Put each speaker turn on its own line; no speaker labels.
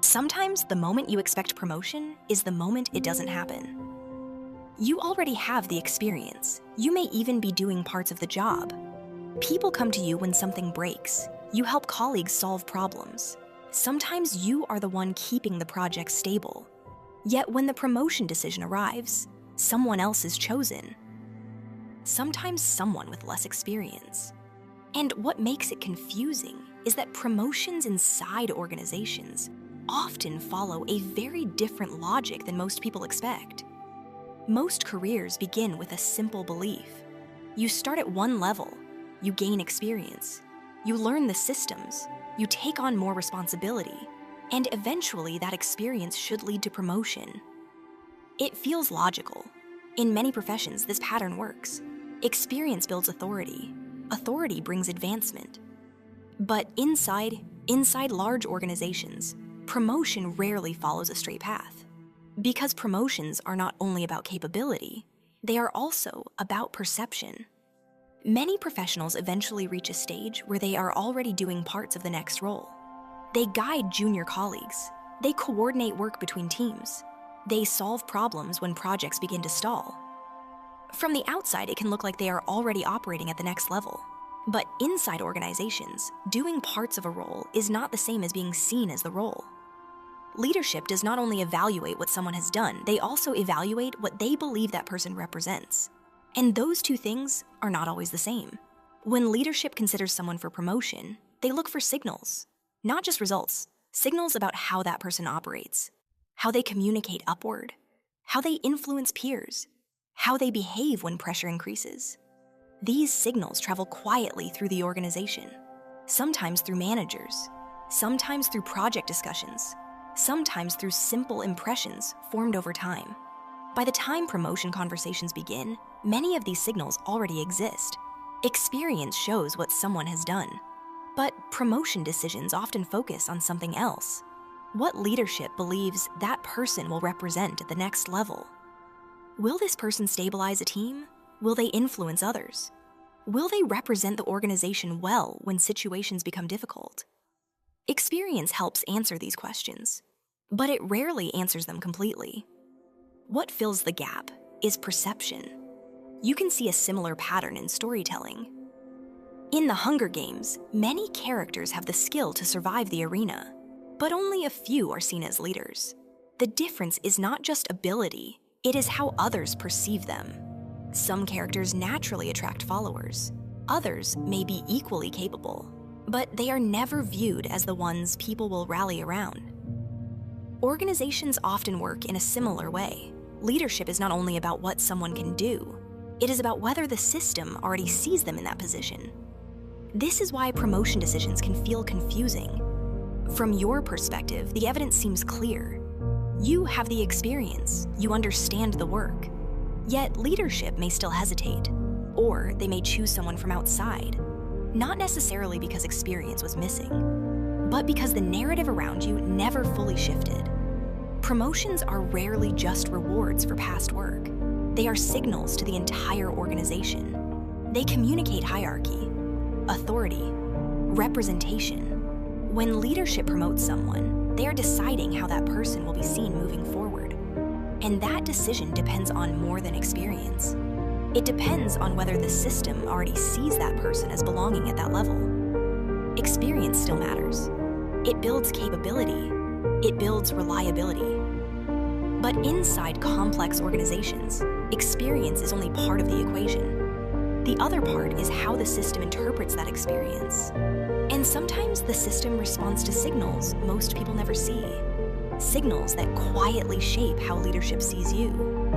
Sometimes the moment you expect promotion is the moment it doesn't happen. You already have the experience. You may even be doing parts of the job. People come to you when something breaks. You help colleagues solve problems. Sometimes you are the one keeping the project stable. Yet when the promotion decision arrives, someone else is chosen. Sometimes someone with less experience. And what makes it confusing is that promotions inside organizations often follow a very different logic than most people expect. Most careers begin with a simple belief. You start at one level, you gain experience, you learn the systems, you take on more responsibility, and eventually that experience should lead to promotion. It feels logical. In many professions, this pattern works. Experience builds authority. Authority brings advancement. But inside large organizations, promotion rarely follows a straight path. Because promotions are not only about capability, they are also about perception. Many professionals eventually reach a stage where they are already doing parts of the next role. They guide junior colleagues. They coordinate work between teams. They solve problems when projects begin to stall. From the outside, it can look like they are already operating at the next level. But inside organizations, doing parts of a role is not the same as being seen as the role. Leadership does not only evaluate what someone has done, they also evaluate what they believe that person represents. And those two things are not always the same. When leadership considers someone for promotion, they look for signals, not just results, signals about how that person operates, how they communicate upward, how they influence peers, how they behave when pressure increases. These signals travel quietly through the organization, sometimes through managers, sometimes through project discussions, sometimes through simple impressions formed over time. By the time promotion conversations begin, many of these signals already exist. Experience shows what someone has done. But promotion decisions often focus on something else. What leadership believes that person will represent at the next level? Will this person stabilize a team? Will they influence others? Will they represent the organization well when situations become difficult? Experience helps answer these questions, but it rarely answers them completely. What fills the gap is perception. You can see a similar pattern in storytelling. In the Hunger Games, many characters have the skill to survive the arena, but only a few are seen as leaders. The difference is not just ability, it is how others perceive them. Some characters naturally attract followers. Others may be equally capable, but they are never viewed as the ones people will rally around. Organizations often work in a similar way. Leadership is not only about what someone can do, it is about whether the system already sees them in that position. This is why promotion decisions can feel confusing. From your perspective, the evidence seems clear. You have the experience, you understand the work. Yet leadership may still hesitate, or they may choose someone from outside, not necessarily because experience was missing, but because the narrative around you never fully shifted. Promotions are rarely just rewards for past work. They are signals to the entire organization. They communicate hierarchy, authority, representation. When leadership promotes someone, they are deciding how that person will be seen moving forward. And that decision depends on more than experience. It depends on whether the system already sees that person as belonging at that level. Experience still matters. It builds capability. It builds reliability. But inside complex organizations, experience is only part of the equation. The other part is how the system interprets that experience. And sometimes the system responds to signals most people never see. Signals that quietly shape how leadership sees you.